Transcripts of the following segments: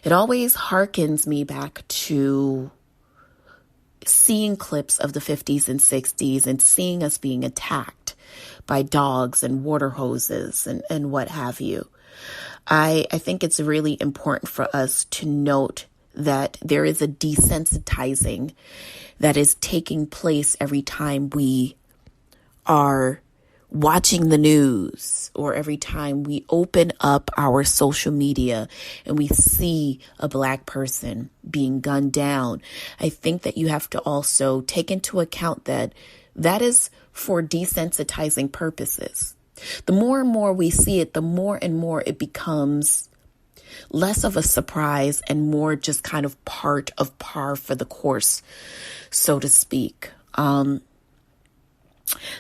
it always harkens me back to seeing clips of the 50s and 60s and seeing us being attacked by dogs and water hoses and what have you. I think it's really important for us to note that there is a desensitizing that is taking place every time we are watching the news or every time we open up our social media and we see a Black person being gunned down. I think that you have to also take into account that that is for desensitizing purposes. The more and more we see it, the more and more it becomes less of a surprise and more just kind of part of par for the course, so to speak.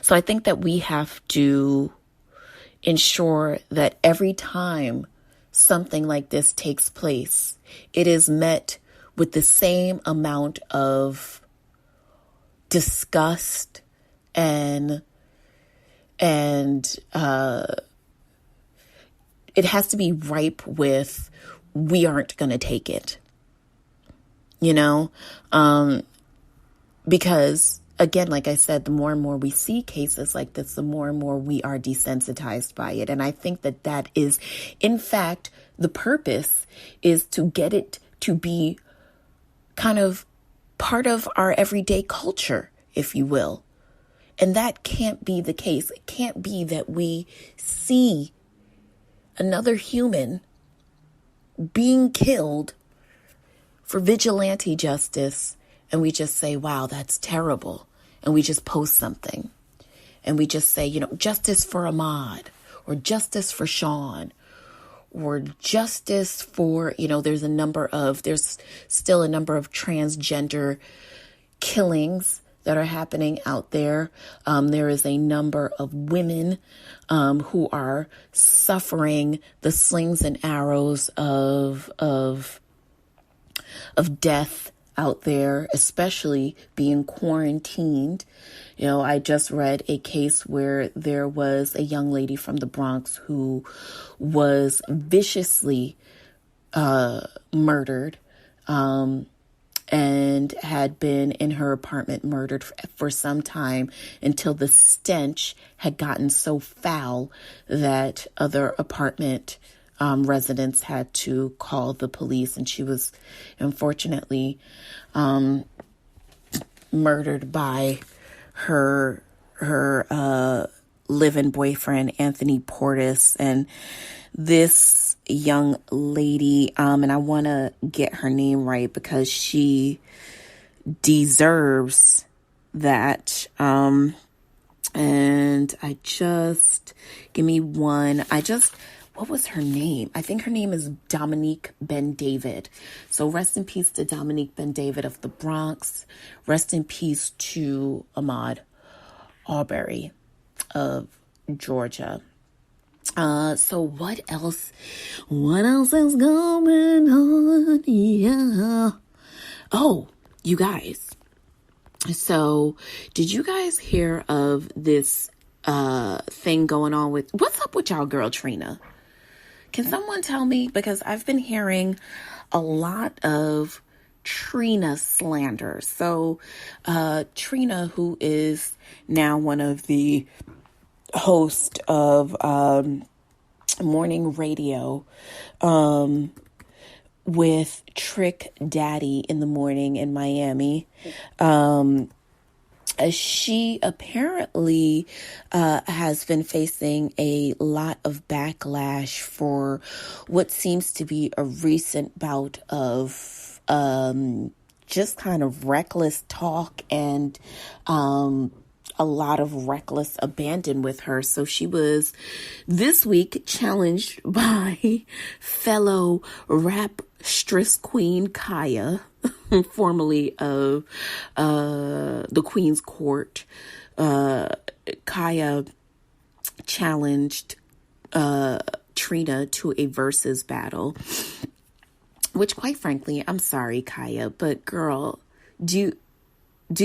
So I think that we have to ensure that every time something like this takes place, it is met with the same amount of disgust and it has to be ripe with, we aren't going to take it, because again, like I said, the more and more we see cases like this, the more and more we are desensitized by it. And I think that that is, in fact, the purpose is to get it to be kind of part of our everyday culture, if you will. And that can't be the case. It can't be that we see another human being killed for vigilante justice and we just say, wow, that's terrible. And we just post something and we just say, justice for Ahmaud or justice for Sean or justice for, there's still a number of transgender killings that are happening out there. There is a number of women who are suffering the slings and arrows of death out there, especially being quarantined. I just read a case where there was a young lady from the Bronx who was viciously murdered and had been in her apartment murdered for some time until the stench had gotten so foul that other apartment residents had to call the police, and she was unfortunately murdered by her live-in boyfriend, Anthony Portis. And this young lady, and I want to get her name right because she deserves that. And what was her name? I think her name is Dominique Ben David. So rest in peace to Dominique Ben David of the Bronx. Rest in peace to Ahmaud Arbery of Georgia. So what else is going on? Yeah. Oh, you guys. So did you guys hear of this thing going on with, what's up with y'all girl Trina? Can someone tell me? Because I've been hearing a lot of Trina slander. So Trina, who is now one of the hosts of morning radio with Trick Daddy in the morning in Miami, she apparently has been facing a lot of backlash for what seems to be a recent bout of just kind of reckless talk and a lot of reckless abandon with her. So she was this week challenged by fellow rap stress queen Kaya, formerly of the Queen's Court. Kaya challenged Trina to a versus battle, which quite frankly, I'm sorry, Kaya, but girl, do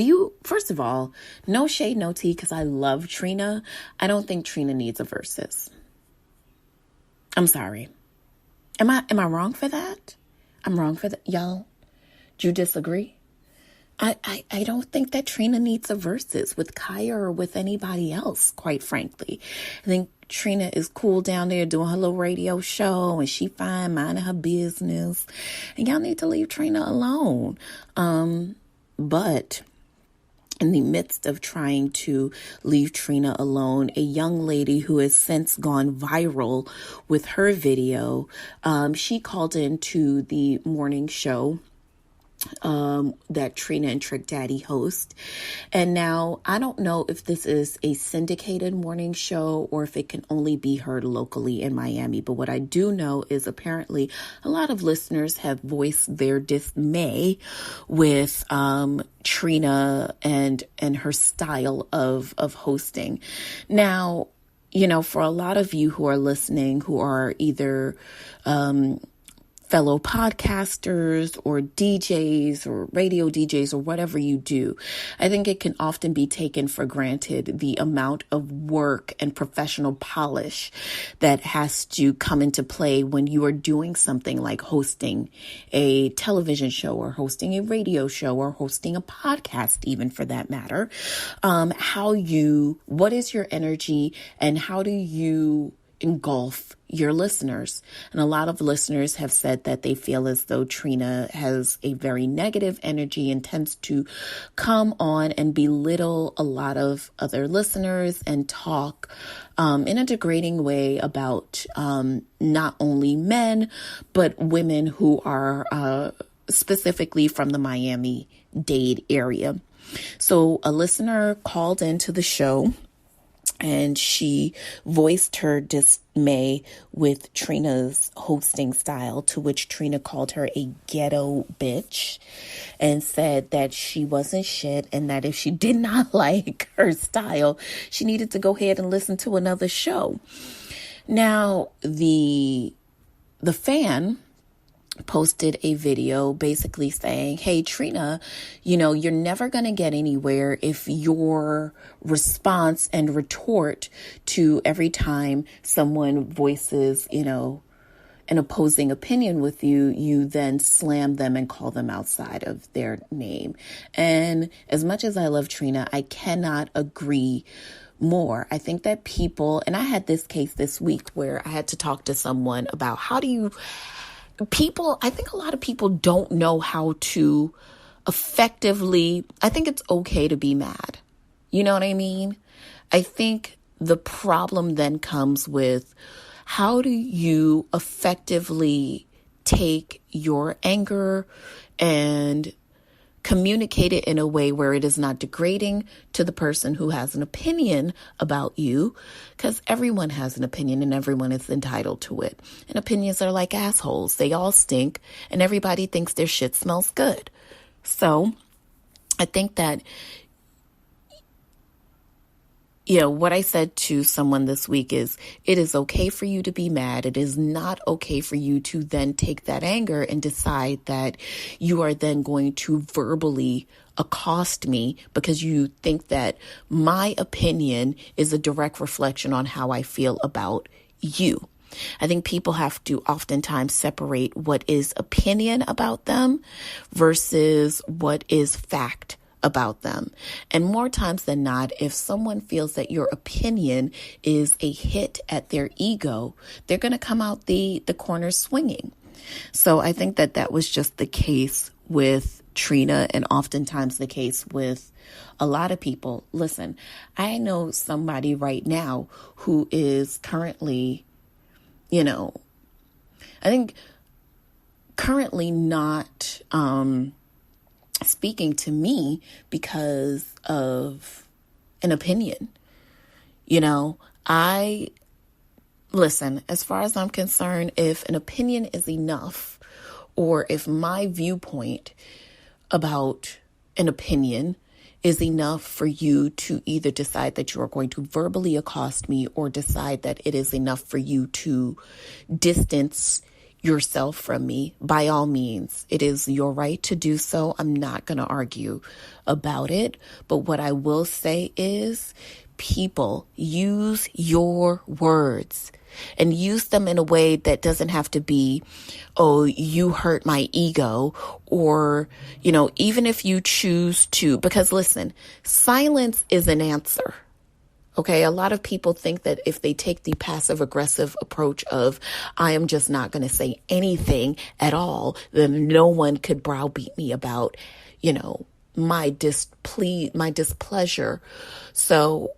you, first of all, no shade, no tea, because I love Trina. I don't think Trina needs a versus. I'm sorry. Am I wrong for that? I'm wrong for that. Y'all, do you disagree? I don't think that Trina needs a versus with Kaya or with anybody else, quite frankly. I think Trina is cool down there doing her little radio show and she fine minding her business. And y'all need to leave Trina alone. But in the midst of trying to leave Trina alone, a young lady who has since gone viral with her video, she called into the morning show that Trina and Trick Daddy host. And now I don't know if this is a syndicated morning show or if it can only be heard locally in Miami. But what I do know is apparently a lot of listeners have voiced their dismay with Trina and her style of hosting. Now, you know, for a lot of you who are listening, who are either fellow podcasters or DJs or radio DJs or whatever you do, I think it can often be taken for granted the amount of work and professional polish that has to come into play when you are doing something like hosting a television show or hosting a radio show or hosting a podcast, even for that matter. What is your energy and how do you engulf your listeners? And a lot of listeners have said that they feel as though Trina has a very negative energy and tends to come on and belittle a lot of other listeners and talk in a degrading way about not only men, but women who are specifically from the Miami-Dade area. So a listener called into the show and she voiced her dismay with Trina's hosting style, to which Trina called her a ghetto bitch and said that she wasn't shit and that if she did not like her style, she needed to go ahead and listen to another show. Now, the fan posted a video basically saying, hey, Trina, you know, you're never going to get anywhere if your response and retort to every time someone voices, you know, an opposing opinion with you, you then slam them and call them outside of their name. And as much as I love Trina, I cannot agree more. I think that people, and I had this case this week where I had to talk to someone about I think a lot of people don't know how to effectively, I think it's okay to be mad. You know what I mean? I think the problem then comes with how do you effectively take your anger and communicate it in a way where it is not degrading to the person who has an opinion about you, because everyone has an opinion and everyone is entitled to it. And opinions are like assholes. They all stink and everybody thinks their shit smells good. So I think that, you know, what I said to someone this week is it is okay for you to be mad. It is not okay for you to then take that anger and decide that you are then going to verbally accost me because you think that my opinion is a direct reflection on how I feel about you. I think people have to oftentimes separate what is opinion about them versus what is fact about them. And more times than not, if someone feels that your opinion is a hit at their ego, they're going to come out the corner swinging. So I think that was just the case with Trina and oftentimes the case with a lot of people. Listen, I know somebody right now who is currently, you know, I think currently not speaking to me because of an opinion. You know, listen, as far as I'm concerned, if an opinion is enough, or if my viewpoint about an opinion is enough for you to either decide that you are going to verbally accost me or decide that it is enough for you to distance yourself from me, by all means, it is your right to do so. I'm not going to argue about it. But what I will say is, people, use your words. and use them in a way that doesn't have to be, oh, you hurt my ego, or, even if you choose to, because listen, silence is an answer. Okay, a lot of people think that if they take the passive aggressive approach of, I am just not going to say anything at all, then no one could browbeat me about, my displeasure. So,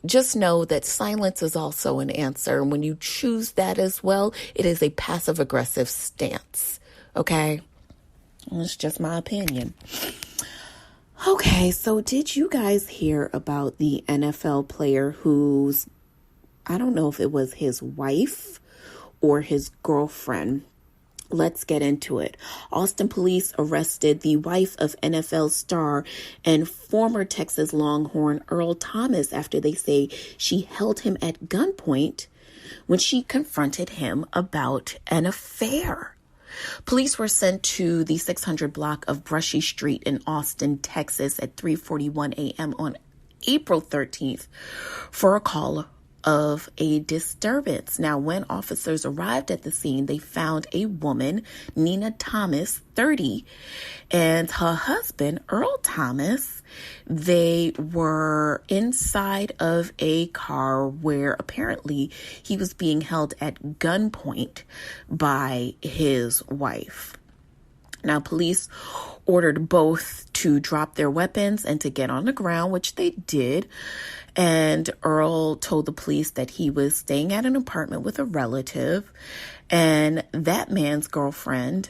just know that silence is also an answer. And when you choose that as well, it is a passive aggressive stance. Okay, it's just my opinion. Okay, so did you guys hear about the NFL player whose, I don't know if it was his wife or his girlfriend? Let's get into it. Austin police arrested the wife of NFL star and former Texas Longhorn Earl Thomas after they say she held him at gunpoint when she confronted him about an affair. Police were sent to the 600 block of Brushy Street in Austin, Texas at 3:41 a.m. on April 13th for a call of a disturbance. Now, when officers arrived at the scene, they found a woman, Nina Thomas, 30, and her husband, Earl Thomas. They were inside of a car where apparently he was being held at gunpoint by his wife. Now, police ordered both to drop their weapons and to get on the ground, which they did. And Earl told the police that he was staying at an apartment with a relative, and that man's girlfriend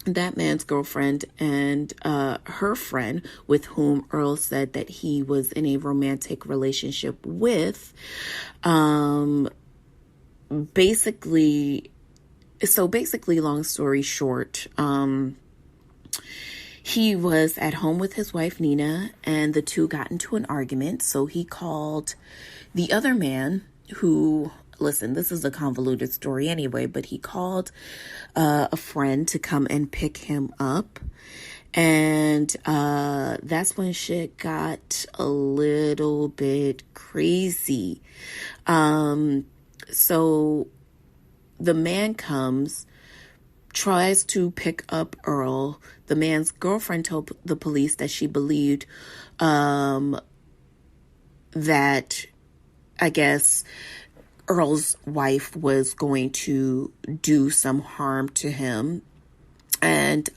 that man's girlfriend and her friend, with whom Earl said that he was in a romantic relationship with, basically, long story short, he was at home with his wife, Nina, and the two got into an argument. So he called the other man who, listen, this is a convoluted story anyway, but he called a friend to come and pick him up. And that's when shit got a little bit crazy. So the man comes, tries to pick up Earl. The man's girlfriend told the police that she believed that, I guess, Earl's wife was going to do some harm to him. And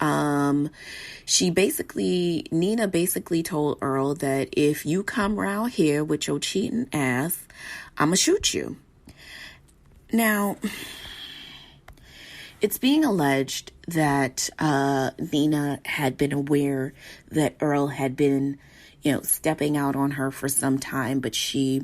Nina basically told Earl that if you come around here with your cheating ass, I'ma shoot you. Now, it's being alleged that Nina had been aware that Earl had been, stepping out on her for some time, but she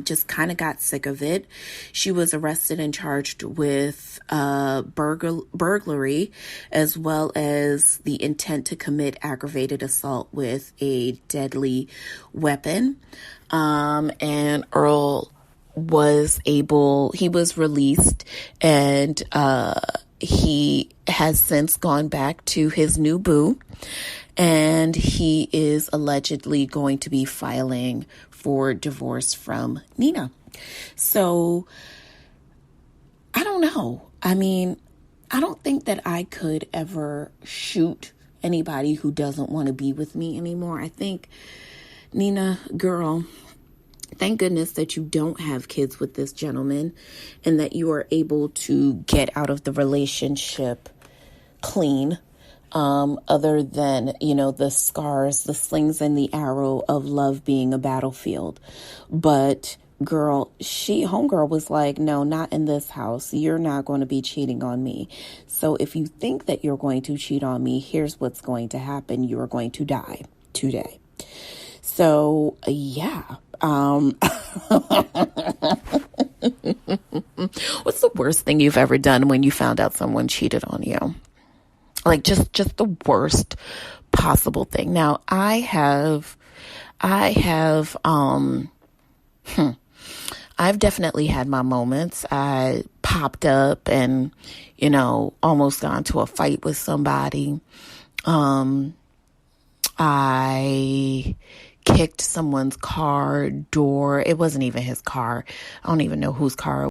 just kind of got sick of it. She was arrested and charged with burglary, as well as the intent to commit aggravated assault with a deadly weapon. And Earl he was released, and he has since gone back to his new boo, and he is allegedly going to be filing for divorce from Nina. So I don't know. I mean, I don't think that I could ever shoot anybody who doesn't want to be with me anymore. I think, Nina, girl, thank goodness that you don't have kids with this gentleman and that you are able to get out of the relationship clean, other than, the scars, the slings and the arrow of love being a battlefield. But girl, homegirl was like, no, not in this house. You're not going to be cheating on me. So if you think that you're going to cheat on me, here's what's going to happen. You are going to die today. So, yeah. What's the worst thing you've ever done when you found out someone cheated on you? Like just the worst possible thing. Now, I've definitely had my moments. I popped up and, almost got into a fight with somebody. I kicked someone's car door. It wasn't even his car. I don't even know whose car